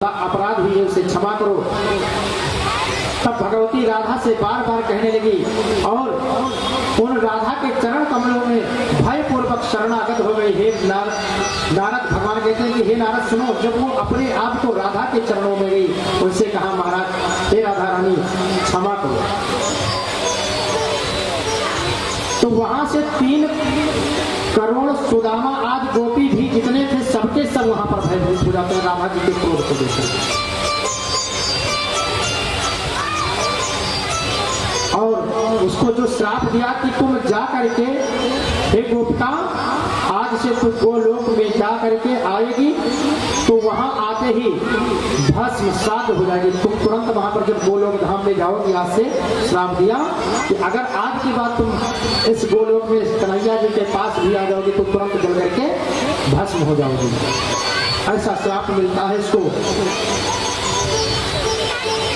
अपराध हुई है उसे क्षमा करो। तब भगवती राधा से बार बार कहने लगी और उन राधा के चरण कमलों में भयपूर्वक शरणागत हो गई। हे नारद भगवान कहते हैं कि हे नारद सुनो, जब वो अपने आप को राधा के चरणों में गई, उनसे कहा महाराज हे राधा रानी क्षमा करो। तो वहां से 3 करोड़ सुदामा आदि गोपी भी जितने थे सबके सब वहां पर भयभीत हो जाते हैं राधा जी के क्रोध को देखकर। और उसको जो श्राप दिया कि तुम जा करके हे गोपिका आज से तू गोलोक में जा करके आएगी तो वहां आते ही भस्म साध हो जाएगी। तुम तुरंत वहां पर जब गोलोक धाम में जाओगी, आज से श्राप दिया कि अगर आज की बात तुम इस गोलोक में कन्हैया जी के पास भी आ जाओगी तो तुरंत जल करके भस्म हो जाओगी। ऐसा श्राप मिलता है इसको।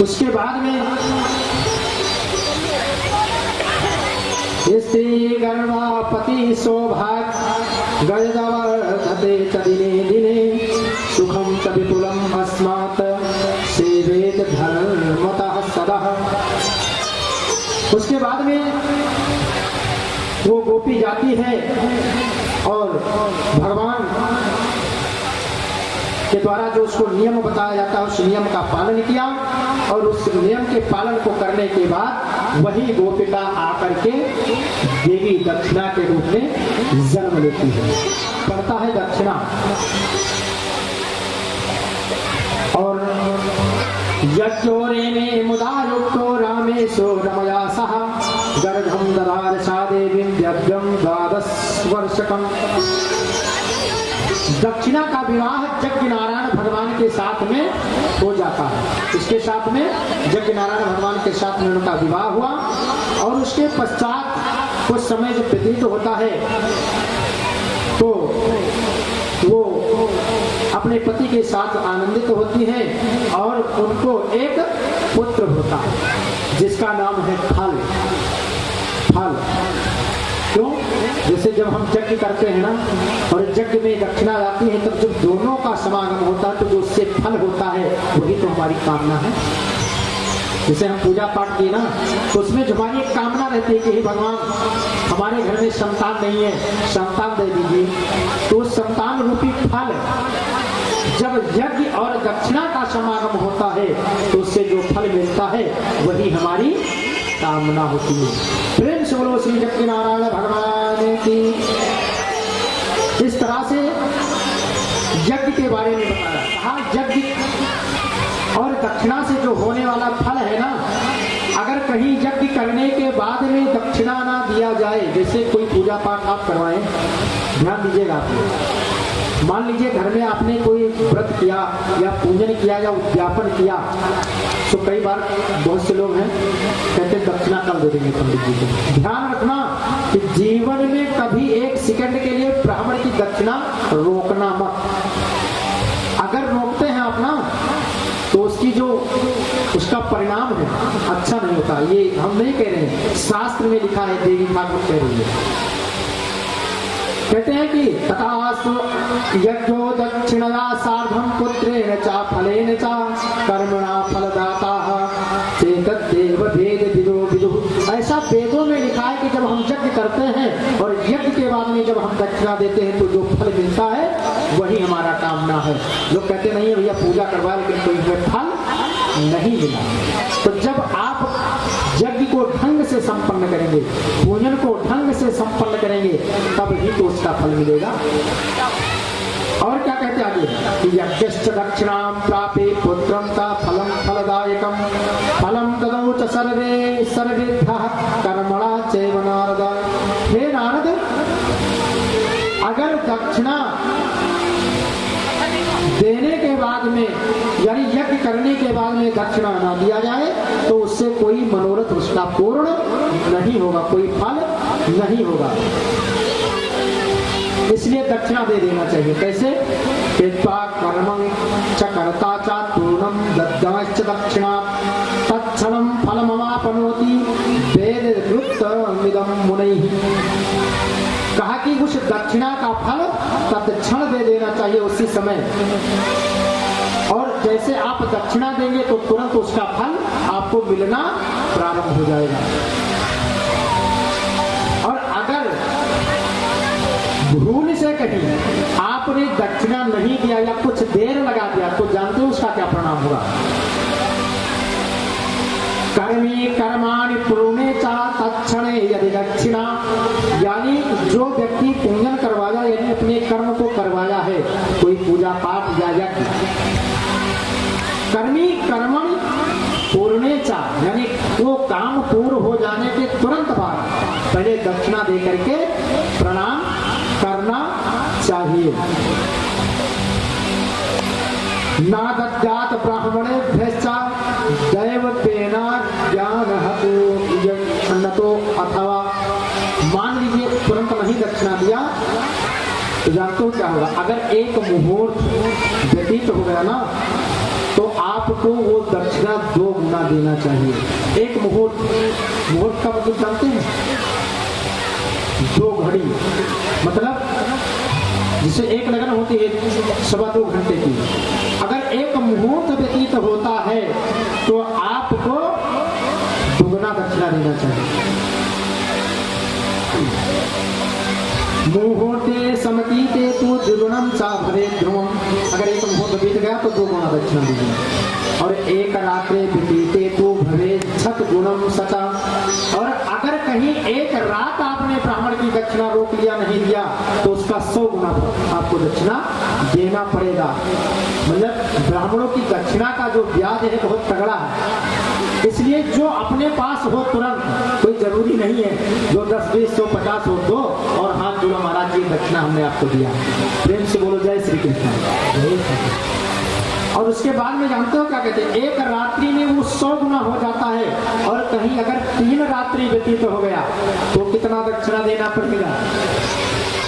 उसके बाद में स्त्री गर्भापति सौभाग्य गजवर्धते च दिने दिने सुखम च विपुलम अस्मात् सेवेत धर्मतः सदा। उसके बाद में वो गोपी जाती है और भगवान के द्वारा जो उसको नियम बताया जाता है उस नियम का पालन किया और उस नियम के पालन को करने के बाद वही गोपिका आकर के देवी दक्षिणा के रूप में जन्म लेती है, पड़ता है दक्षिणा। और यज्ञोरेणे मुदा युक्तो रामेशो रमया सह गर्भं ददार सा देवीं यज्ञं 12 वर्षकम्। दक्षिणा का विवाह यज्ञ नारायण भगवान के साथ में हो जाता है। इसके साथ में यज्ञ नारायण भगवान के साथ में उनका विवाह हुआ और उसके पश्चात कुछ समय जब व्यतीत होता है तो वो अपने पति के साथ आनंदित होती है और उनको एक पुत्र होता है जिसका नाम है फल। क्यों? जैसे जब हम यज्ञ करते हैं ना और यज्ञ में दक्षिणा जाती है तब जब दोनों का समागम होता है तो जो उससे फल होता है वही तो हमारी कामना है। जैसे हम पूजा पाठ की ना तो उसमें जो हमारी एक कामना रहती है कि हे भगवान हमारे घर में संतान नहीं है, संतान दे दीजिए। तो संतान रूपी फल जब यज्ञ और दक्षिणा का समागम होता है तो उससे जो फल मिलता है वही हमारी कामना होती है। प्रेम से बोलो श्री यज्ञ नारायण भगवान की। इस तरह से यज्ञ के बारे में बताया। कहा यज्ञ और दक्षिणा से जो होने वाला फल है ना, अगर कहीं यज्ञ करने के बाद में दक्षिणा ना दिया जाए, जैसे कोई पूजा पाठ आप करवाएं, ध्यान दीजिएगा आप। मान लीजिए घर में आपने कोई व्रत किया या पूजन किया या उद्यापन किया तो कई बार बहुत से लोग हैं कहते हैं दक्षिणा कब दे देंगे पंडित जी को। ध्यान रखना कि जीवन में कभी 1 सेकंड के लिए ब्राह्मण की दक्षिणा रोकना मत। अगर रोकते हैं आप ना तो उसकी जो उसका परिणाम है अच्छा नहीं होता। ये हम नहीं कह रहे हैं, शास्त्र में लिखा है, देवी ठाकुर कह रही है। कहते हैं कि तथास्तु यज्ञो दक्षिणया सार्धं पुत्रेण च फलेन च कर्मणा फलदाता चेतद्देव भेद विदो विदु। ऐसा वेदों में लिखा है कि जब हम यज्ञ करते हैं और यज्ञ के बाद में जब हम दक्षिणा देते हैं तो जो फल मिलता है वही हमारा कामना है। लोग कहते नहीं है भैया पूजा करवा लेकिन कोई हमें फल नहीं मिला। तो जब आप यज्ञ को ढंग से संपन्न करेंगे, पूजन को ढंग से संपन्न करेंगे तब ही तो उसका फल मिलेगा। और क्या कहते आगे कि यज्ञश्च दक्षिणां प्रापे पुत्रं ता फलं फलदायकं फलं ददौ च सर्वे सर्वेभ्यः कर्मणा चैव नारद। हे नारद, अगर दक्षिणा देने के बाद में यानी यज्ञ करने के बाद में दक्षिणा ना दिया जाए तो उससे कोई मनोरथ उसका पूर्ण नहीं होगा, कोई फल नहीं होगा। इसलिए दक्षिणा दे देना चाहिए। कैसे? कृत्वा कर्मं च कर्ता च पूर्णं दद्याश्च दक्षिणा तत्क्षणं फलमवाप्नोति वेदकृतमिदं मुनैः। कहा कि उस दक्षिणा का फल तत्क्षण दे देना चाहिए उसी समय। और जैसे आप दक्षिणा देंगे तो तुरंत उसका फल आपको मिलना प्रारंभ हो जाएगा। और अगर भूल से कहीं आपने दक्षिणा नहीं दिया या कुछ देर लगा दिया तो जानते हो उसका क्या परिणाम होगा? कर्मी कर्माणि पूर्णे चा तत्क्षणे यदि दक्षिणा, यानी जो व्यक्ति पूजन करवाया यानी अपने कर्म को करवाया है, कोई पूजा पाठ या यज्ञ, कर्मी कर्मणि पूर्णे चा, यानी वो काम पूर्ण हो जाने के तुरंत बाद पहले दक्षिणा दे करके प्रणाम करना चाहिए। ना दद्यात् ब्राह्मणेभ्यश्च दैवतेना ज्ञानहतो अथवा, मान लीजिए तुरंत नहीं दक्षिणा दिया तो जानते हो क्या होगा? अगर एक मुहूर्त व्यतीत हो गया ना तो आपको वो दक्षिणा 2 गुना देना चाहिए। एक मुहूर्त का मतलब जानते हैं? 2 घड़ी, मतलब जिसे एक लगन होती है 2.25 घंटे की, अगर एक मुहूर्त व्यतीत होता है तो आपको दुगना दक्षिणा देना चाहिए। मुहूर्ते समतीते तो द्विगुणम सा भवेत् ध्रुवम, अगर एक मुहूर्त बीत गया तो 2 गुना दक्षिणा दीजिए। और एक रात्रे व्यतीते तो भवेत् शतगुणम सचा, और अगर कहीं एक रात आपने ब्राह्मण की दक्षिणा रोक लिया नहीं दिया तो उसका 100 गुना आपको दक्षिणा देना पड़ेगा। मतलब ब्राह्मणों की दक्षिणा का जो ब्याज है बहुत तगड़ा है, इसलिए जो अपने पास हो तुरंत, कोई जरूरी नहीं है जो 10, 20, 100, 50 हो दो और हाथ जोड़ो महाराज जी दक्षिणा हमने आपको दिया। प्रेम से बोलो जय श्री कृष्ण। और उसके बाद में जानते हो क्या कहते हैं? एक रात्रि में वो 100 गुना हो जाता है, और कहीं अगर 3 रात्रि व्यतीत हो गया तो कितना दक्षिणा देना पड़ेगा?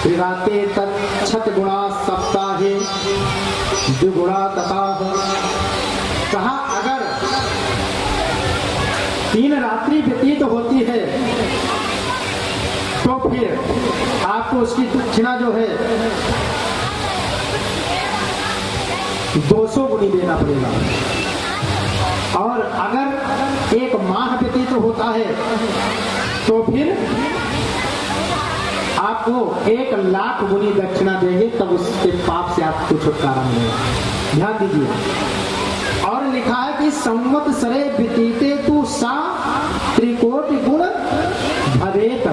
त्रिराते तत् गुणा सप्ताहे द्विगुणा तथा। कहा अगर 3 रात्रि व्यतीत होती है तो फिर आपको उसकी दक्षिणा जो है 200 गुनी देना पड़ेगा। और अगर 1 माह व्यतीत होता है तो फिर आपको 1 लाख गुनी दक्षिणा देंगे, तब उसके पाप से आपको छुटकारा मिलेगा। ध्यान दीजिए। और लिखा है कि संवत्सरे व्यतीते तु सा त्रिकोटि गुण भवेत,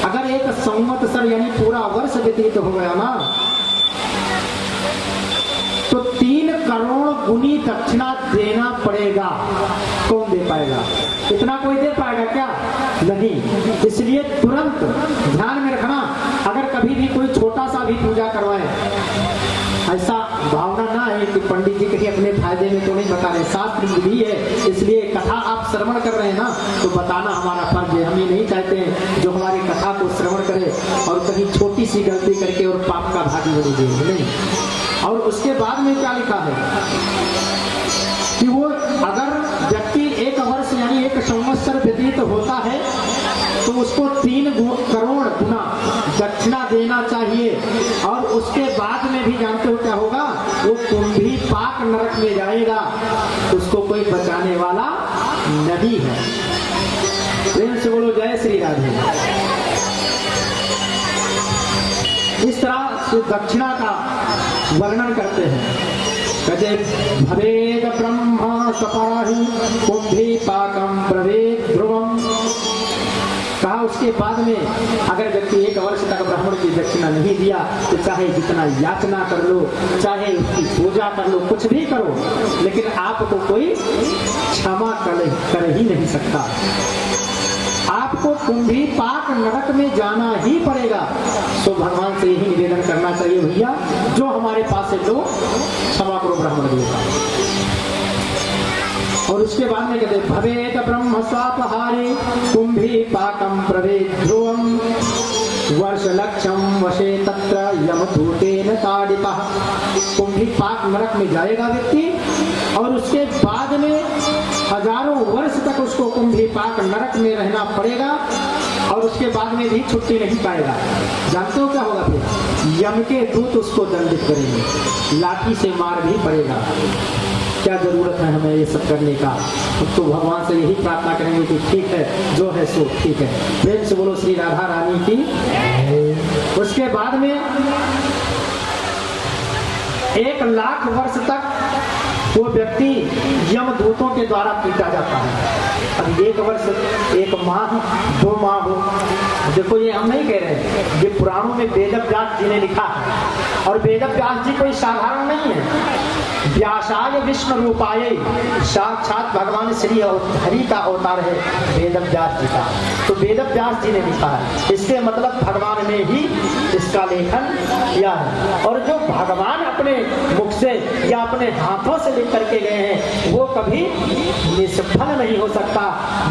अगर 1 संवत्सर यानी पूरा वर्ष व्यतीत हो गया ना तो 3 करोड़ गुनी दक्षिणा देना पड़ेगा। कौन दे पाएगा? इतना कोई दे पाएगा क्या? नहीं। इसलिए तुरंत ध्यान में रखना, अगर कभी भी कोई छोटा सा भी पूजा करवाए, ऐसा भावना ना है कि पंडित जी कहीं अपने फायदे में तो नहीं बता रहे, शास्त्र भी है, इसलिए कथा आप श्रवण कर रहे हैं ना तो बताना हमारा फर्ज है। हम ये नहीं चाहते हैं जो हमारी कथा को श्रवण करे और कहीं छोटी सी गलती करके और पाप का भागी बनी दे, नहीं। और उसके बाद में क्या लिखा है कि वो अगर व्यक्ति 1 वर्ष यानी 1 संवत्सर व्यतीत होता है तो उसको 3 करोड़ गुना दक्षिणा देना चाहिए। और उसके बाद में भी जानते हो क्या होगा? वो कुंभी पाक नरक में जाएगा, उसको कोई बचाने वाला नहीं है। प्रेम से बोलो जय श्री राधे। इस तरह से दक्षिणा का वर्णन करते हैं। कहते भवेद ब्रह्मा सपाहि कुंभी पाकम प्रवेद ध्रुवम। कहा उसके बाद में अगर व्यक्ति 1 वर्ष तक ब्राह्मण की दक्षिणा नहीं दिया तो चाहे जितना याचना कर लो, चाहे उसकी पूजा कर लो, कुछ भी करो, लेकिन आपको कोई क्षमा कर ही नहीं सकता। आपको कुंभी पाक नरक में जाना ही पड़ेगा। तो भगवान से यही निवेदन करना चाहिए, भैया जो हमारे पास है तो क्षमा करो ब्राह्मण देवता। और उसके बाद में कहते भवेत ब्रह्म स्वापहारे कुंभी पाकम प्रवेद ध्रुवम वर्ष लक्षम वशे तत्र यमधूतेन ताड़ितः। कुंभी पाक नरक में जाएगा व्यक्ति और उसके बाद में हजारों वर्ष तक उसको कुंभी पाक नरक में रहना पड़ेगा और उसके बाद में भी छुट्टी नहीं पाएगा। जानते हो क्या होगा? फिर यम के दूत उसको दंडित करेंगे, लाठी से मार भी पड़ेगा। क्या जरूरत है हमें ये सब करने का। तो भगवान से यही प्रार्थना करेंगे कि ठीक है, जो है सो ठीक है। प्रेम से बोलो श्री राधा रानी की। उसके बाद में 1 लाख वर्ष तक वो व्यक्ति यमदूतों के द्वारा पीटा जाता है। अब 1 वर्ष, 1 माह, 2 माह हो, देखो ये हम नहीं कह रहे हैं, ये पुराणों में वेद व्यास जी ने लिखा है। और वेद व्यास जी कोई साधारण नहीं है। व्यासाय विष्णु रूपाय, साक्षात भगवान श्री हरि का अवतार है वेद व्यास जी का। तो वेद व्यास जी ने लिखा है, इससे मतलब भगवान ने ही इसका लेखन किया है। और जो भगवान अपने मुख से या अपने हाथों से लिख करके गए हैं वो कभी निष्फल नहीं हो सकता,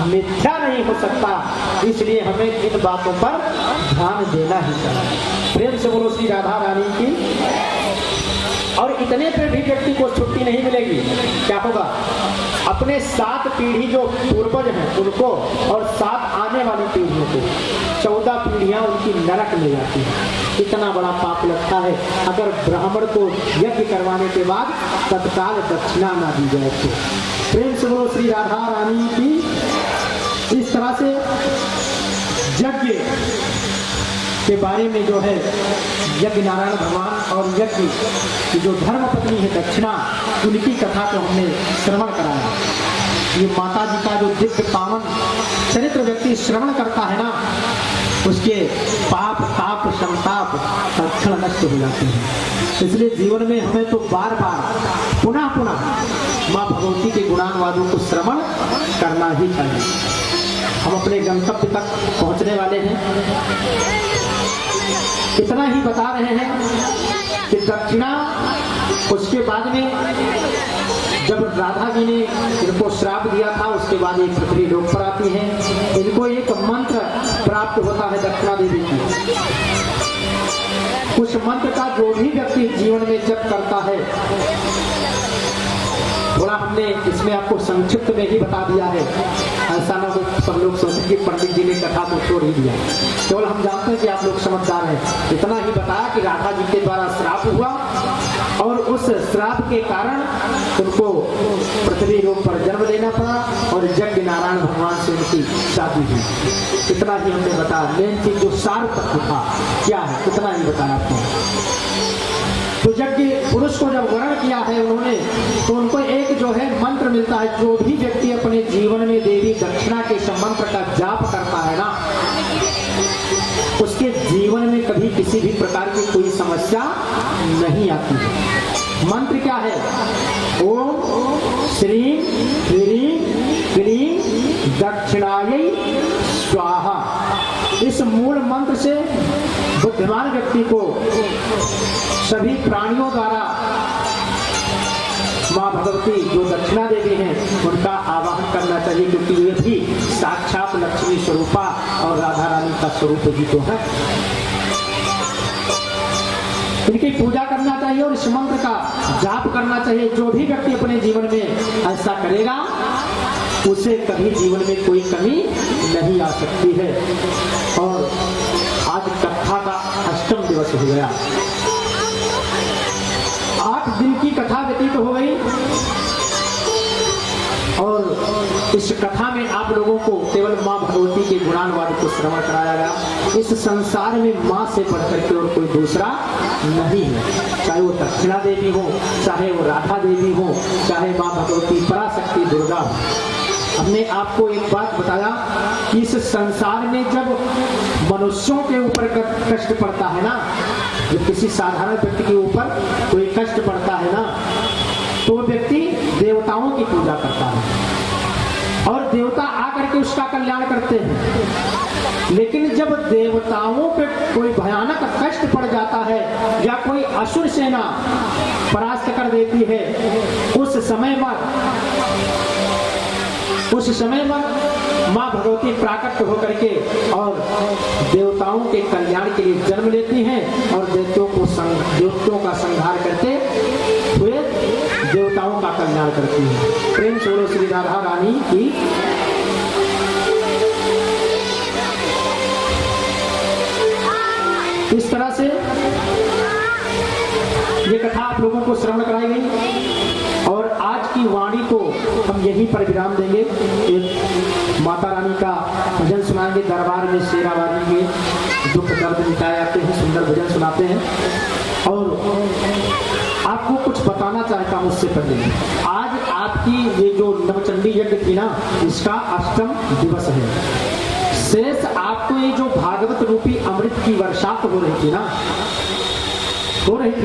मिथ्या नहीं हो सकता। इसलिए हमें इन बातों पर ध्यान देना ही चाहिए। प्रेम से बोलो श्री राधा रानी की। और इतने पे भी व्यक्ति को छुट्टी नहीं मिलेगी। क्या होगा, अपने 7 पीढ़ी जो पूर्वज हैं उनको और 7 आने वाली पीढ़ियों को 14 पीढ़ियां उनकी नरक में जाती है। इतना बड़ा पाप लगता है अगर ब्राह्मण को यज्ञ करवाने के बाद तत्काल दक्षिणा ना दी जाए तो। प्रेम से बोलो श्री राधा रानी की। इस तरह से यज्ञ के बारे में जो है यज्ञ नारायण भगवान और यज्ञ की जो धर्म पत्नी है दक्षिणा, उनकी कथा को हमने श्रवण कराया। ये माता जी का जो दिव्य पावन चरित्र व्यक्ति श्रवण करता है ना, उसके पाप ताप संताप तत्क्षण नष्ट हो जाते हैं। इसलिए जीवन में हमें तो बार बार पुनः पुनः माँ भगवती के गुणानुवादों को श्रवण करना ही चाहिए। हम अपने गंतव्य तक पहुंचने वाले हैं। इतना ही बता रहे हैं कि दक्षिणा, उसके बाद में जब राधा जी ने इनको श्राप दिया था उसके बाद ये पृथ्वी लोक पर आती है। इनको एक मंत्र प्राप्त होता है दक्षिणा देवी की। उस मंत्र का जो भी व्यक्ति जीवन में जप करता है, थोड़ा हमने इसमें आपको संक्षिप्त में ही बता दिया है, ऐसा ना हो सब लोग सोचें कि पंडित जी ने कथा को छोड़ ही दिया। केवल हम जानते हैं कि आप लोग समझदार हैं। इतना ही बताया कि राधा जी के द्वारा श्राप हुआ और उस श्राप के कारण उनको पृथ्वी लोक पर जन्म लेना पड़ा और यज्ञ नारायण भगवान से उनकी शादी हुई। इतना ही हमने बताया। मेन चीज जो सार तत्व था क्या है, इतना ही बताया आपको। तो यज्ञ पुरुष को जब वर्ण किया है उन्होंने, तो उनको एक जो है मंत्र मिलता है। जो भी व्यक्ति अपने जीवन में देवी दक्षिणा के मंत्र का जाप करता है ना, उसके जीवन में कभी किसी भी प्रकार की कोई समस्या नहीं आती है। मंत्र क्या है? ओम श्री ह्रीं क्लीं दक्षिणायै स्वाहा। इस मूल मंत्र से बुद्धिमान व्यक्ति को सभी प्राणियों द्वारा माँ भगवती जो दक्षिणा देवी हैं उनका आवाहन करना चाहिए, क्योंकि ये भी साक्षात लक्ष्मी स्वरूपा और राधा रानी का स्वरूप ही तो है। इनकी पूजा करना चाहिए और इस मंत्र का जाप करना चाहिए। जो भी व्यक्ति अपने जीवन में ऐसा करेगा उसे कभी जीवन में कोई कमी नहीं आ सकती है। और आज कथा का 8वां दिवस हो गया। 8 दिन की कथा व्यतीत हो गई और इस कथा में आप लोगों को केवल माँ भगवती के गुणानुवाद को श्रवण कराया गया। इस संसार में माँ से बढ़कर के और कोई दूसरा नहीं है। चाहे वो दक्षिणा देवी हो, चाहे वो राधा देवी हो, चाहे माँ भगवती पराशक्ति दुर्गा हो। हमने आपको एक बात बताया कि इस संसार में जब मनुष्यों के ऊपर कष्ट पड़ता है ना, जब किसी साधारण व्यक्ति के ऊपर कोई कष्ट पड़ता है ना, तो व्यक्ति देवताओं की पूजा करता है और देवता आकर के उसका कल्याण करते हैं। लेकिन जब देवताओं पे कोई भयानक कष्ट पड़ जाता है या कोई असुर सेना परास्त कर देती है, उस समय में माँ भगवती प्राकट होकर के और देवताओं के कल्याण के लिए जन्म लेती हैं और देवताओं का संहार करते हुए देवताओं का कल्याण करती हैं। प्रेम से बोलो श्री राधा रानी की। इस तरह से ये कथा आप लोगों को श्रवण कराई गई और आज की वाणी को हम यहीं पर विराम देंगे। एक माता रानी का भजन सुनाएंगे, दरबार में शेरावाली के दुख दर्द मिटाए आते हैं, सुंदर भजन सुनाते हैं। और आपको कुछ बताना चाहता हूँ उससे पहले, आज आपकी ये जो नवचंडी यज्ञ थी ना, इसका अष्टम दिवस है। शेष आपको ये जो भागवत रूपी अमृत की वर्षा हो रही थी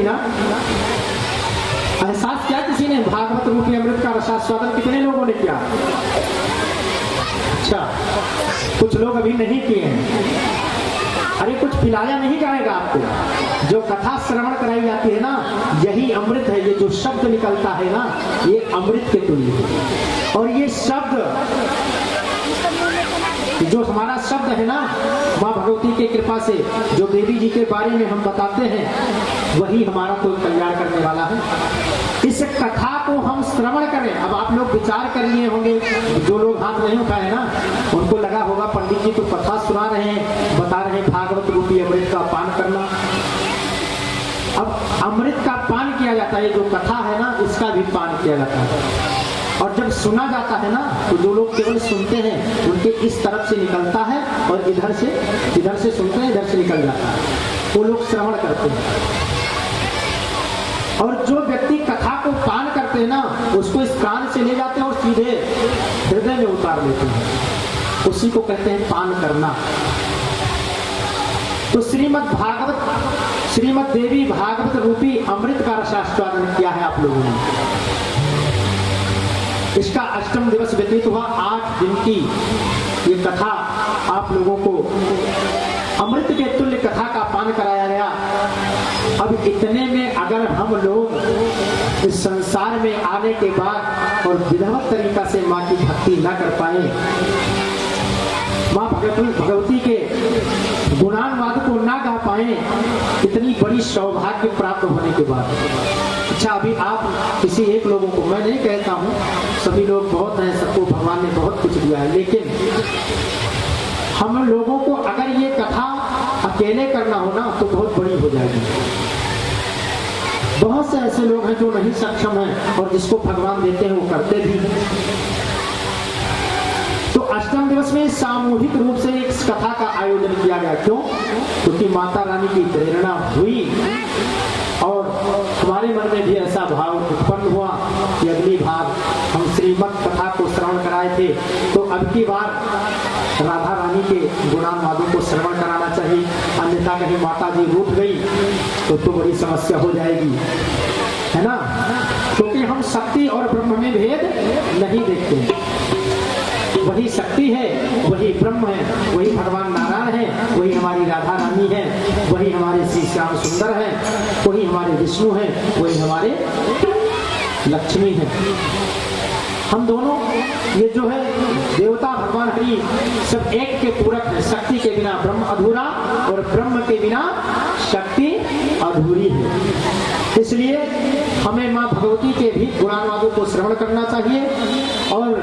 ना, एहसास किया किसी ने भागवत रूपी अमृत का रसास्वादन? कितने लोगों ने किया? अच्छा, कुछ लोग अभी नहीं किए हैं। अरे कुछ पिलाया नहीं जाएगा आपको। जो कथा श्रवण कराई जाती है ना, यही अमृत है। ये जो शब्द निकलता है ना, ये अमृत के तुल्य है। और ये शब्द, जो हमारा शब्द है ना, माँ भगवती के कृपा से जो देवी जी के बारे में हम बताते हैं, वही हमारा कोई कल्याण करने वाला है। इस कथा को हम श्रवण करें। अब आप लोग विचार कर लिए होंगे, जो लोग हाथ नहीं उठाए ना, उनको लगा होगा पंडित जी तो कथा सुना रहे हैं, बता रहे हैं भागवत रूपी अमृत का पान करना। अब अमृत का पान किया जाता है, जो कथा है ना, इसका भी पान किया जाता है। और जब सुना जाता है ना, तो जो लोग केवल सुनते हैं, उनके इस तरफ से निकलता है और इधर से सुनते हैं, इधर से निकल जाता है। वो लोग श्रवण करते हैं। और जो व्यक्ति कथा को पान करते हैं ना, उसको इस कान से ले जाते हैं और सीधे हृदय में उतार लेते हैं। उसी को कहते हैं पान करना। तो श्रीमद् देवी भागवत रूपी अमृत का रसास्वादन किया है आप लोगों ने। इसका अष्टम दिवस व्यतीत हुआ। 8 दिन की ये कथा आप लोगों को अमृत के तुल्य कथा का पान कराया गया। अब इतने में अगर हम लोग इस संसार में आने के बाद और विधिवत तरीका से माँ की भक्ति न कर पाए, माँ भगवती के गुणानुवाद को ना गा पाए, इतनी बड़ी सौभाग्य प्राप्त होने के बाद। अच्छा, अभी आप किसी एक लोगों को, मैं नहीं कहता हूँ, सभी लोग बहुत हैं, सबको भगवान ने बहुत कुछ दिया है, लेकिन हम लोगों को अगर ये कथा अकेले करना हो ना, तो बहुत बड़ी हो जाएगी। बहुत से ऐसे लोग हैं जो नहीं सक्षम हैं, और जिसको भगवान देते हैं वो करते भी हैं। तो अष्टम दिवस में सामूहिक रूप से एक कथा का आयोजन किया गया। क्यों? क्योंकि माता रानी की प्रेरणा हुई और हमारे मन में भी ऐसा भाव उत्पन्न हुआ कि अगली बार हम श्रीमद् कथा को श्रवण कराए थे, तो अब की बार राधा रानी के गुणानुवादों को श्रवण कराना चाहिए। अन्यथा कहीं माता जी रूठ गई तो बड़ी समस्या हो जाएगी, है ना? क्योंकि हम शक्ति और ब्रह्म में भेद नहीं देखते। वही शक्ति है, वही ब्रह्म है, वही भगवान नारायण है, वही हमारी राधा रानी है, वही हमारे श्री श्याम सुंदर है, वही हमारे विष्णु है, वही हमारे लक्ष्मी है। हम दोनों ये जो है देवता भगवान हरि सब एक के पूरक है। शक्ति के बिना ब्रह्म अधूरा और ब्रह्म के बिना शक्ति अधूरी है। इसलिए हमें माँ भगवती के भी गुणानुवादों को श्रवण करना चाहिए। और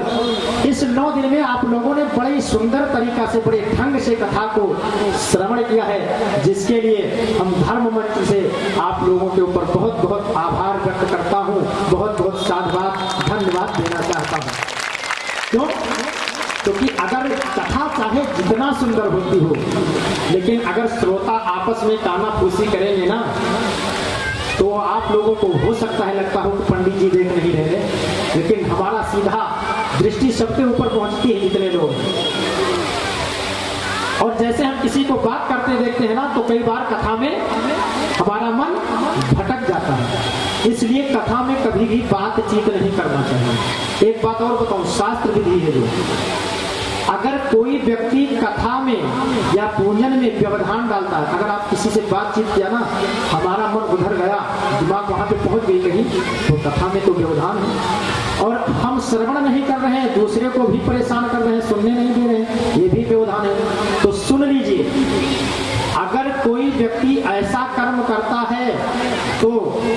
इस 9 दिन में आप लोगों ने बड़े सुंदर तरीका से, बड़े ढंग से कथा को श्रवण किया है, जिसके लिए हम धर्म मंच से आप लोगों के ऊपर बहुत बहुत आभार व्यक्त करता हूँ, बहुत बहुत साधुवाद धन्यवाद देना चाहता हूँ। क्यों? क्योंकि अगर कथा चाहे जितना सुंदर होती हो, लेकिन अगर श्रोता आपस में कानाफूसी करेंगे ना, तो आप लोगों को हो सकता है लगता हो कि पंडित जी देख नहीं रहे, लेकिन हमारा सीधा दृष्टि सबके ऊपर पहुंचती है जितने लोग। और जैसे हम किसी को बात करते देखते हैं ना, तो कई बार कथा में हमारा मन भटक जाता है। इसलिए कथा में कभी भी बातचीत नहीं करना चाहिए। एक बात और बताऊं, शास्त्र विधि है जो, अगर कोई व्यक्ति कथा में या पूजन में व्यवधान डालता है, अगर आप किसी से बातचीत किया ना, हमारा मन उधर गया, दिमाग वहां पे पहुंच गई कहीं, तो कथा में तो व्यवधान है। और हम श्रवण नहीं कर रहे हैं, दूसरे को भी परेशान कर रहे हैं, सुनने नहीं दे रहे हैं, ये भी व्यवधान है। तो सुन लीजिए, अगर कोई व्यक्ति ऐसा कर्म करता है तो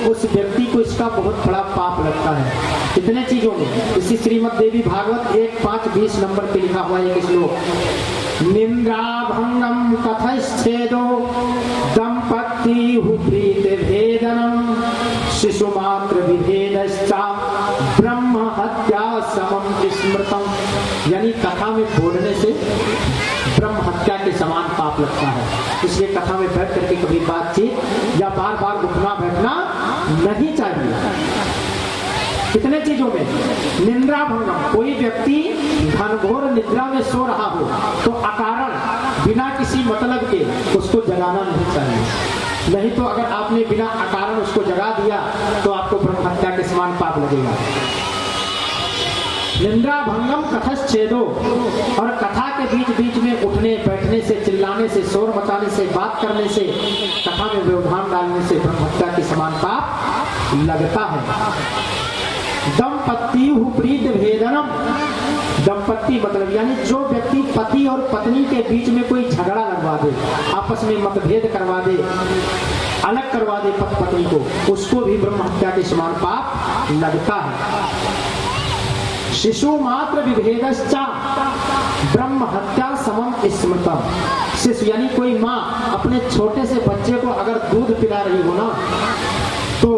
उस व्यक्ति को इसका बहुत बड़ा पाप लगता है। कितने चीजों में, इसी श्रीमद् देवी भागवत 1.5-20 नंबर पे लिखा हुआ है एक श्लोक, निंद्रा भंगम कथश्छेदो दंपति प्रीत भेदनम शिशु मात्र विभेदश्चा ब्रह्म हत्या समम स्मृतम, यानी कथा में बोलने से ब्रह्म हत्या के समान पाप लगता है। इसलिए कथा में बैठ करके कभी बातचीत या बार बार उठना बैठना नहीं चाहिए। कितने चीजों में निद्रा भंगम, कोई व्यक्ति घनघोर निद्रा में सो रहा हो तो अकारण बिना किसी मतलब के उसको जगाना नहीं चाहिए। नहीं तो अगर आपने बिना अकारण उसको जगा दिया तो आपको ब्रह्म हत्या के समान पाप लगेगा। निंद्रा भंगम कथश्चेदो, और कथा के बीच बीच में उठने बैठने से, चिल्लाने से, शोर मचाने से, बात करने से, कथा में व्यवधान डालने से ब्रह्म हत्या के समान पाप लगता है। दंपत्ति प्रीत भेदनम, दंपत्ति मतलब यानी जो व्यक्ति पति और पत्नी के बीच में कोई झगड़ा लगवा दे, आपस में मतभेद करवा दे, अलग करवा दे पति पत्नी को, उसको भी ब्रह्म हत्या के समान पाप लगता है। शिशु मात्र विभेदश्चा ब्रह्म हत्या समम स्मृतम, शिशु यानी कोई माँ अपने छोटे से बच्चे को अगर दूध पिला रही हो ना, तो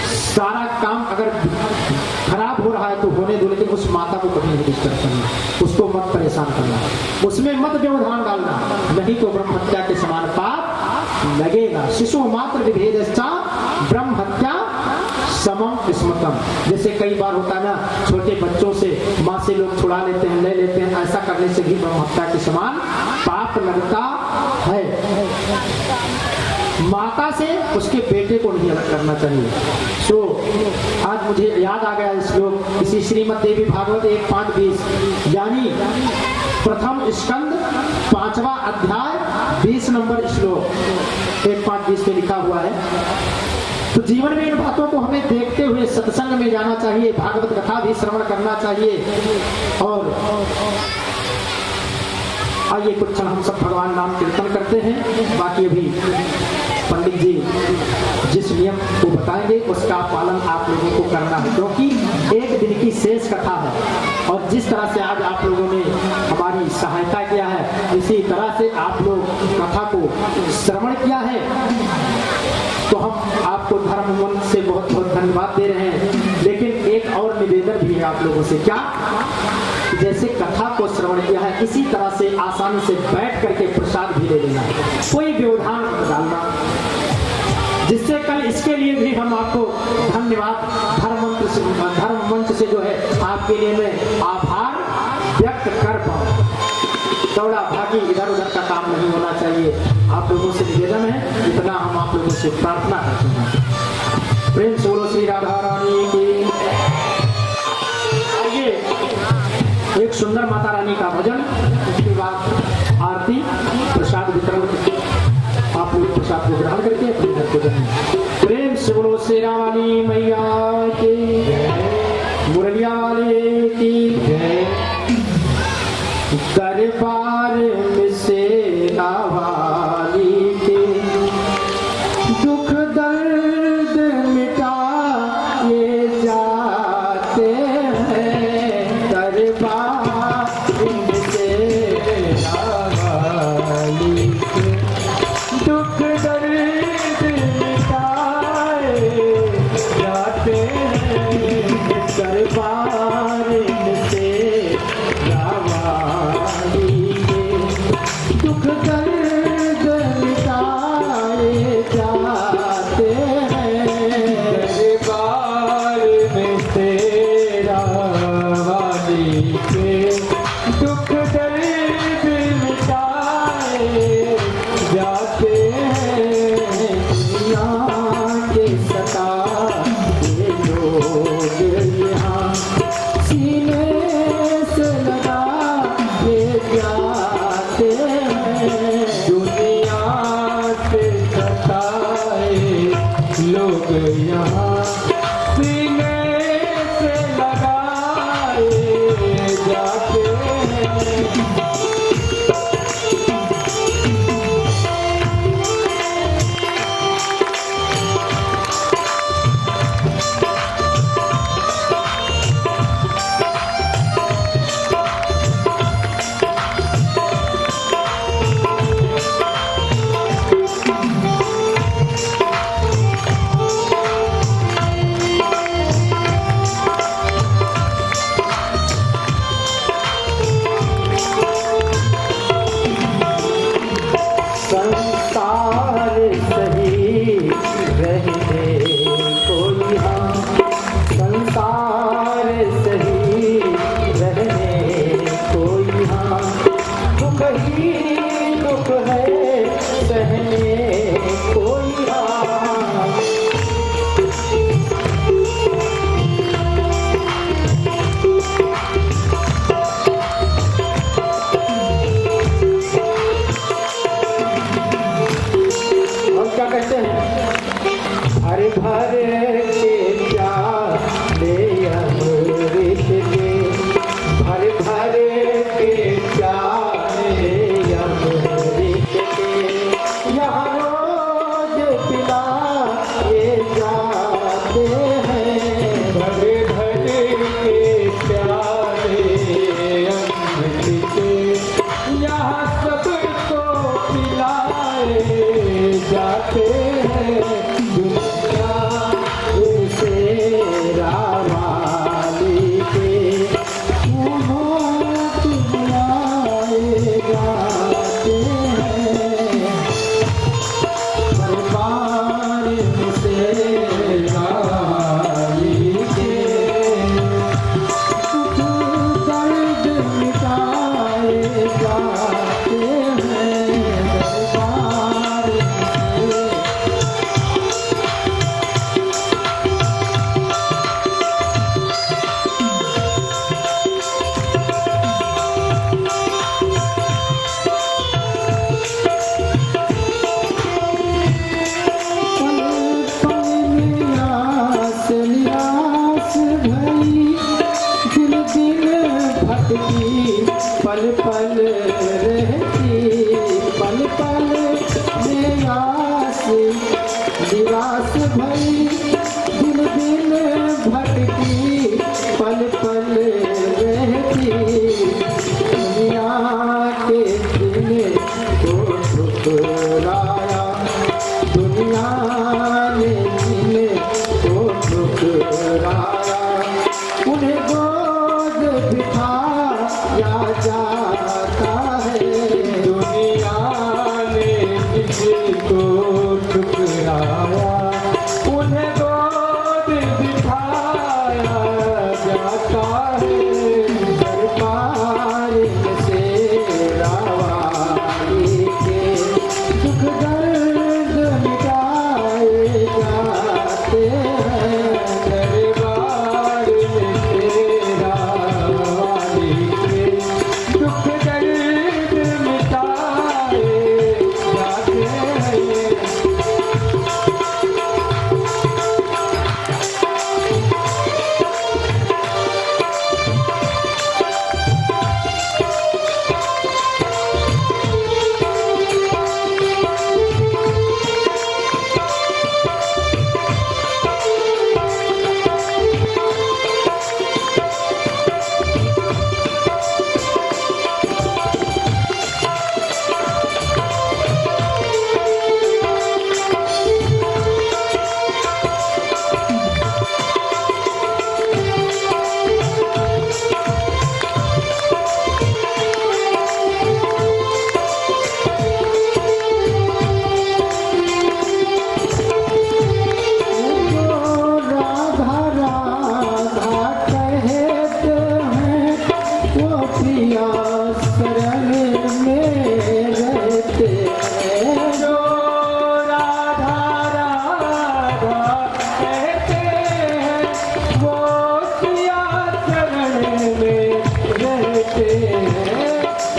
सारा काम अगर खराब हो रहा है तो होने दो, लेकिन उस माता को कभी नहीं डिस्टर्ब करना, उसको मत परेशान करना, उसमें मत व्यवधान डालना, नहीं तो ब्रह्म हत्या के समान पाप लगेगा। शिशु मात्र विभेदश्चा ब्रह्म हत्या समम स्मृतम, जैसे कई बार होता है ना, छोटे बच्चों से माँ से लोग छुड़ा लेते हैं, ले लेते हैं, ऐसा करने से भी ब्रह्म हत्या के समान पाप लगता है। माता से उसके बेटे को नहीं अलग करना चाहिए। सो आज मुझे याद आ गया श्लोक इसी श्रीमद् देवी भागवत 1:5-20, यानी प्रथम स्कंद 5वां अध्याय 20 नंबर श्लोक 1:5-20 में लिखा हुआ है। तो जीवन में इन बातों को हमें देखते हुए सत्संग में जाना चाहिए, भागवत कथा भी श्रवण करना चाहिए। और आइए कुछ क्षण हम सब भगवान नाम कीर्तन करते हैं। बाकी अभी पंडित जी जिस नियम को बताएंगे उसका पालन आप लोगों को करना है, क्योंकि एक दिन की शेष कथा है। और जिस तरह से आज आप लोगों ने हमारी सहायता किया है, इसी तरह से आप लोग कथा को श्रवण किया है, तो हम आपको धर्म मन से बहुत बहुत धन्यवाद दे रहे हैं। लेकिन एक और निवेदन भी है आप लोगों से, क्या? जैसे कथा को श्रवण किया है, इसी तरह से आसानी से बैठ करके प्रसाद भी ले लेना, कोई व्यवधान मत डालना, जिससे कल इसके लिए भी हम आपको धन्यवाद धर्म मंच से जो है आपके लिए मैं आभार व्यक्त कर पाऊँ। दौड़ा भागी इधर उधर का काम नहीं होना चाहिए। आप लोगों से निवेदन है, इतना हम आप लोगों से प्रार्थना करते हैं। प्रेम से बोलो श्री राधा रानी की। आइए एक सुंदर माता रानी का भजन, उसके बाद आरती, प्रसाद वितरण, आप लोग प्रसाद को ग्रहण करके अपने घर को जाएं। प्रेम से बोलो शेरा वाली मैया की, मुरलिया वाले की दरबार में शेरा वाली के दुख दर्द मिटा ये जाते हैं, दरबार में शेरा वाली के दुख दर्द मिटाए जाते हैं, दरबार में शेरा वाली के दुख दर्द मिटाए जाते हैं, दरबार में शेरा वाली के दुख दर्द मिटाए जाते हैं, दुनिया के सताए लोग यहाँ सीने से लगा के जाते हैं, दुनिया के सताए लोग यहाँ सीने से लगाए जाते हैं।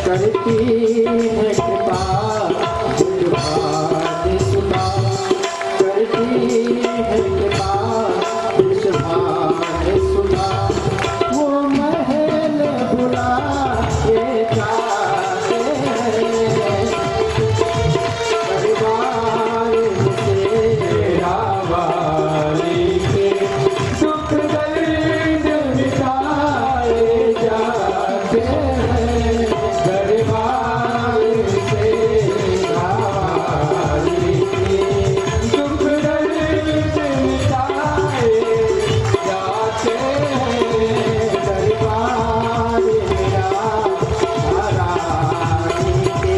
करती है कृपा विश्वास सुना, करती है कृपा विश्वास सुना। वो महल बुला के जाते हैं, परिवार से रावाली के दुख दर्द मिटाए जाते हैं, परिवार से रावाली के दुख दर्द मिटाए जाते हैं, परिवार मेरा रानी के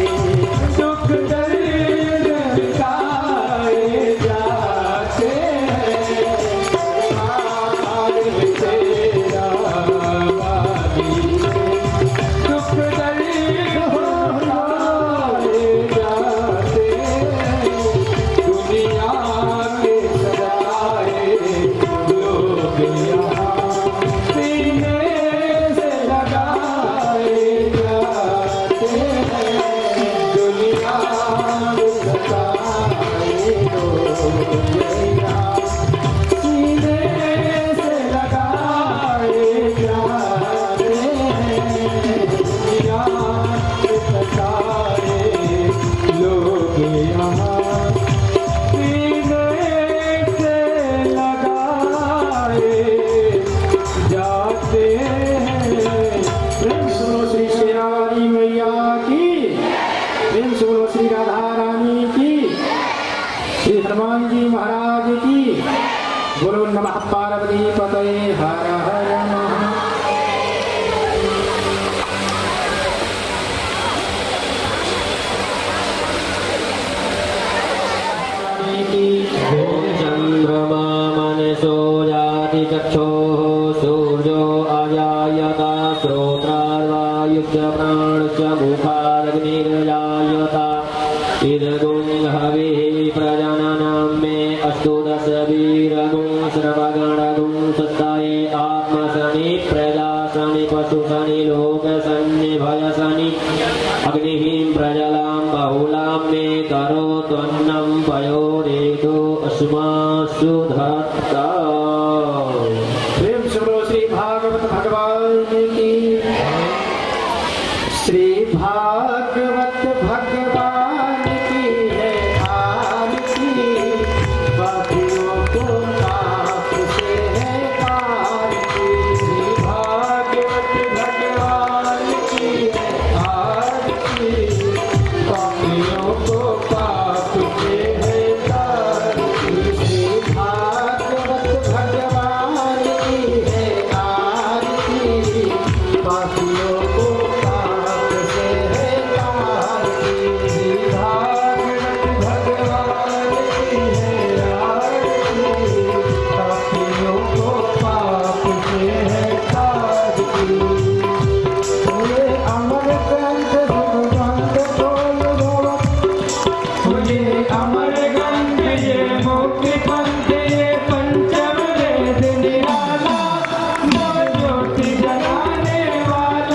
दुख दर्द मिटाए जाते हैं, परिवार तेरा वाली के दुख दर्द मिटाए जाते हैं। दुनिया के सजाए लोग यहाँ सीने से लगाए जाते हैं, दुनिया के सजाए लोग यहाँ सीने से लगाए जाते हैं, दुनिया के सजाए लोग यहाँ सीने से लगाए जाते हैं। प्रेम सुनो श्री शेरावाली मैया की, प्रेम सुनो श्री राधा रानी की, श्री हनुमान जी महाराज की। बोलो नमः पार्वती पतये हर हर महादेव। चंद्रमा मनसो जाति चक्षुः सूर्यो अजायत श्रोत्रार्वायुश्च प्राणश्च मुखादग्निर्जायत इदगुं हविः प्रजननं मे अस्तु दश वीरगुं श्रवगणगुं सत्ताये आत्मशनि प्रजाशनि पशुशनि लोकशनि भयशनि अग्निः प्रजलां बहुलां मे करोत्वन्नं पयोरेतो अस्मासु धत्ता। प्रेम सुनो श्री भागवत भगवान की, श्री भागवत भगवान की है आरती, पापियों को पाप से है आरती। श्री भागवत भगवान की है आरती, पापियों को पाप से है आरती। श्री भागवत भगवान की है आरती, पापियों को पाप से है आरती। श्री भागवत भगवान की है आरती, पापियों को पाप से है आरती। ये अमर ग्रंथ भगवंत बोलो, ये अमर ग्रंथ ये मुक्ति पंथ ये पंचम वेद निराला, नव ज्योति जलाने वाला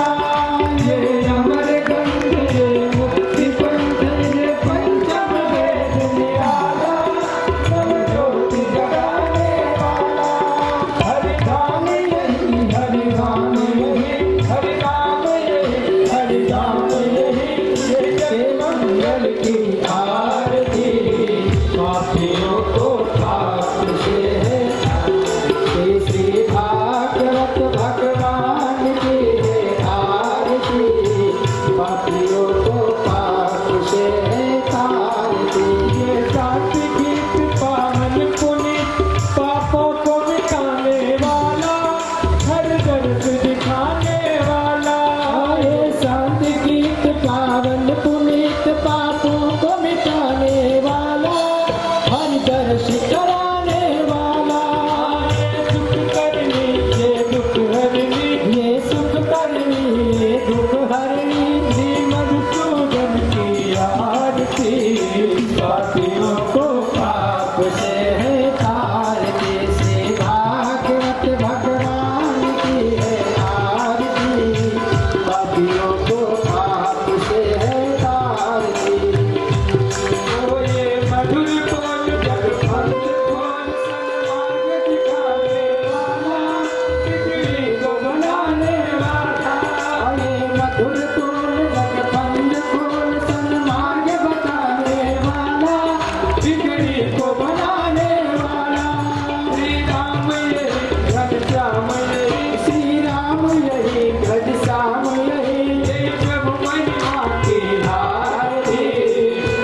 यही ब्रज श्याम यही प्रभु महिमा की धार थी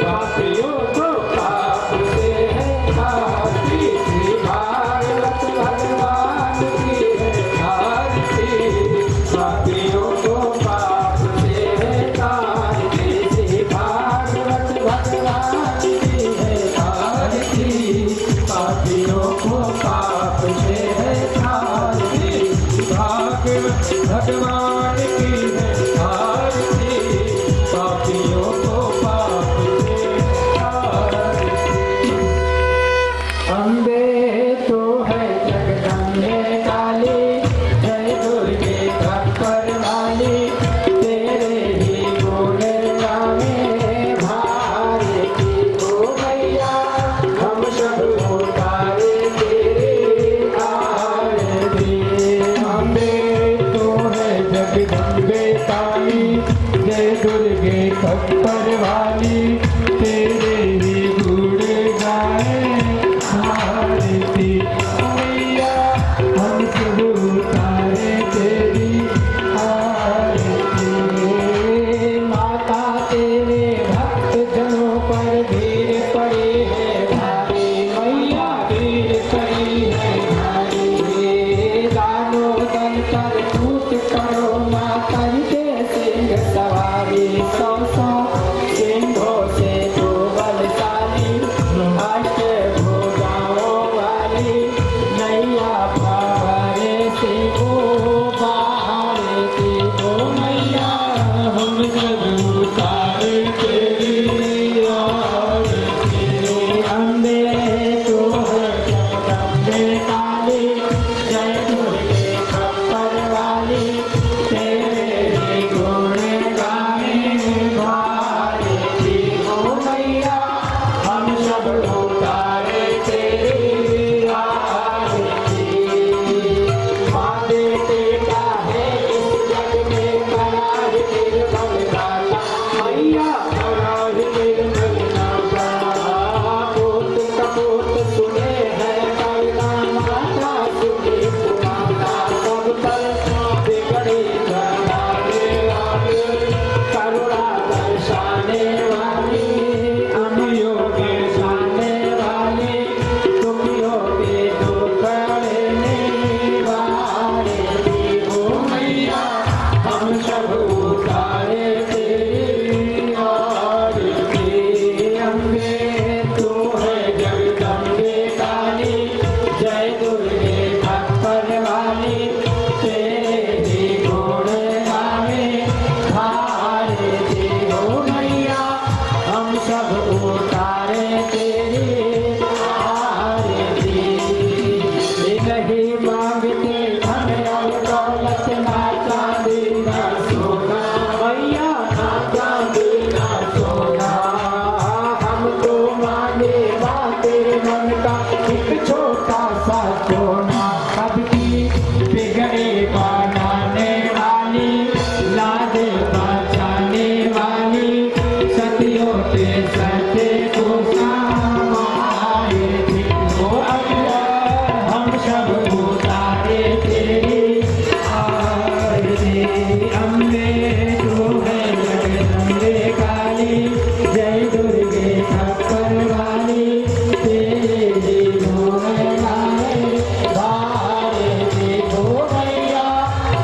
पापियों को पाप से है धारती श्री भागवत भगवान की है धारती पापियों को पाप से है धारती श्री भागवत भगवान की है धारती पापियों को पाप से है धारती भागवत भगवान की है धारती पापियों को पाप से धारती अम्बे तो है जगदम्बे काली जय दुर्गे खप्पर वाली तेरे ही गुण गावे भारती ओ मैया हम सब उतारे तेरे आरती अम्बे तो है जगदम्बे काली जय दुर्गे खप्पर वाली तेरे ही गुण गाए भारती मैया हम सब उतारे तेरी आरती माता तेरे भक्त जनों पर भीड़ पड़ी है भारी मैया भीड़ पड़ी है भारी दानों दल पर टूट पड़ो माता के सिंह सवारी सौ सौ सिंहों से जो बलशाली अष्ट भुजाओं वाली नैया पारे से वो बाहर की वो मैया हम सब उतारे तेरी आरती अम्बे तो है जगदम्बे काली जय दुर्गे खप्पर वाली तेरे ही गुण गाए भारती ओ मैया हम सब उतारे तेरी आरती माँ बेटे का है इस जग में करार निर्मल दाता मैया करार निर्मल दाता पोत कपोत सुने है करना माता सुने पुराना सब पर बिगड़ी कराने वाली करुणा दर्शाने वाली अमियों के जाने वाली दुखियों के दुख लेने वाली ओ मैया हम सब उतारे तेरी आरती अम्बे तू है जगदम्बे काली जय दुर्गे खप्पर वाली तेरे ही गुण गावे भारती ओ मैया हम सब उतारे तेरी आरती नहीं मांगते धन और दौलत ना चांदी ना सोना मैया ना चांदी ना सोना हम तो मांगे तेरे मन का एक छोटा सा सोना सबकी बिगड़े बनाने वाली लाज बचाने वाली सतियों के सत्य को समाए थी ओ अल्लाह हम सब उतारे तेरी आरती अम्बे तू है जगदम्बे काली जय दुर्गे खप्पर वाली तेरे ही गुण गाए भारती ओ मैया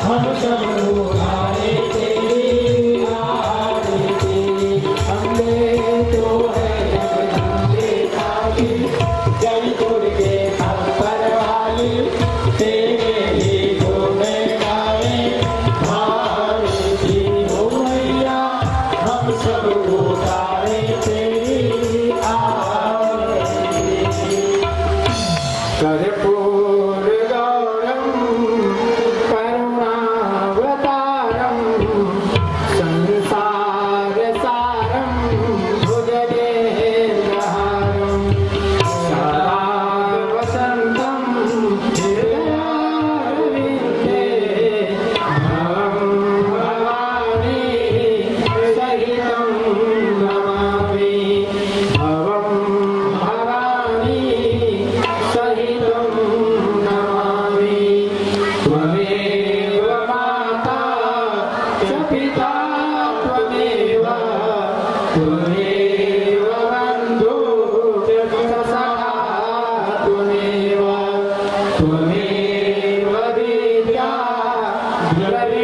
हम सब उतारे तेरी आरती अम्बे तो है जगदम्बे काली जय दुर्गे खप्पर वाली तेरे ही गुण गाए भारती ओ मैया हम सब उतारे तेरी आरती कर्पूर गौरम करुणावतारम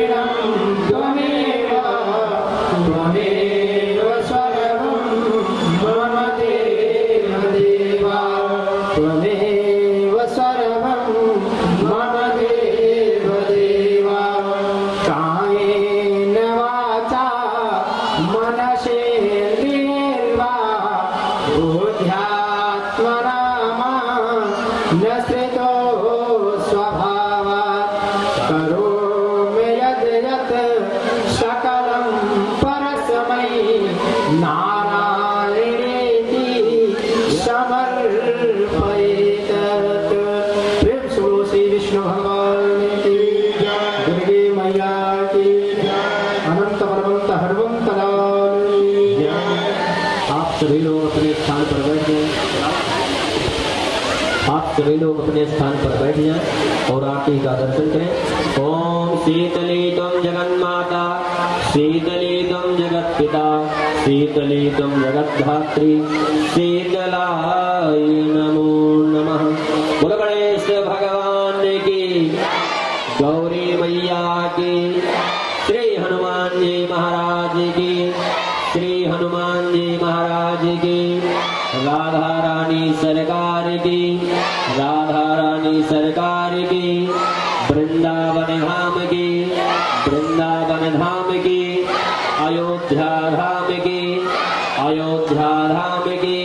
नारायणं त्वमेव त्वमेव सर्वं मम देवा त्वमेव सर्वं मम देवा कायेन वाचा मनसेन्द्रियैर्वा बुद्ध्यात्मना नश्रितो स्वभावात् करोमि यद् यत् सकलं परस्मै नारायणेति समर्पयेत्। प्रेम से बोलो श्री विष्णु भगवान की दुर्गे मैया की अनंत परमंत हरवंत लाल की। आप सभी लोग अपने स्थान पर बैठ जाएं। आप सभी लोग अपने स्थान पर बैठ जाएं और आरती का दर्शन करें। ओम शीतली त्वं जगन्माता शीतली त्वं जगत्पिता शीतली त्वं जगद्धात्री शीतलाय नमो नमः। बोलो गणेश भगवान की गौरी मैया की श्री हनुमान जी महाराज की श्री हनुमान जी महाराज की राधा रानी सरकार की राधा रानी सरकार की वृंदावन धाम की वृंदावन धाम की अयोध्या धाम की अयोध्या धाम की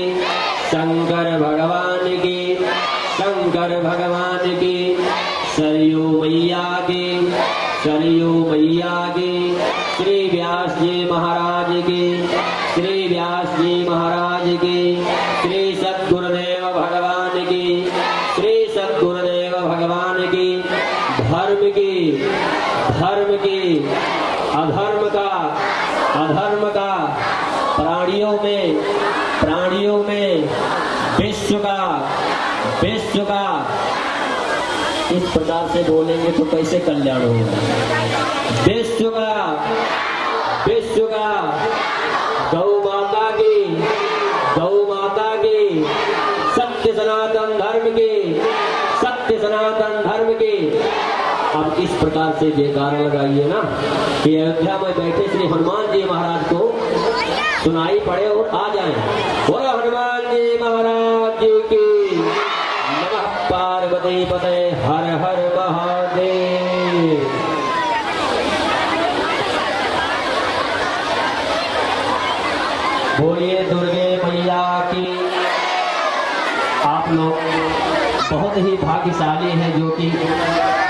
शंकर भगवान की शंकर भगवान की सरयू मैया की सरयू मैया की श्री व्यास जी महाराज की श्री व्यास जी महाराज की श्री सद्गुरुदेव भगवान की श्री सद्गुरुदेव भगवान की धर्म की अधर्म का प्राणियों में विश्व का इस प्रकार से बोलेंगे तो कैसे कल्याण होगा। विश्व का गौ माता की सत्य सनातन धर्म की अब इस प्रकार से जयकारा लगाइए ना कि अयोध्या में बैठे श्री हनुमान जी महाराज को सुनाई पड़े और आ जाएं। बोलो हनुमान जी महाराज जी की नमः। पार्वती पते हर हर महादेव। बोलिए दुर्गे मैया की। आप लोग बहुत ही भाग्यशाली हैं जो कि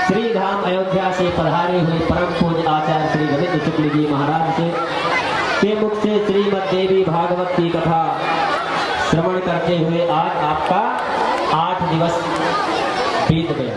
श्री धाम अयोध्या से पधारे हुए परम पूज्य आचार्य श्री रविंद्र शुक्ल जी महाराज से के मुख से श्रीमद् देवी भागवत की कथा श्रवण करते हुए आज आपका 8 दिवस बीत गया।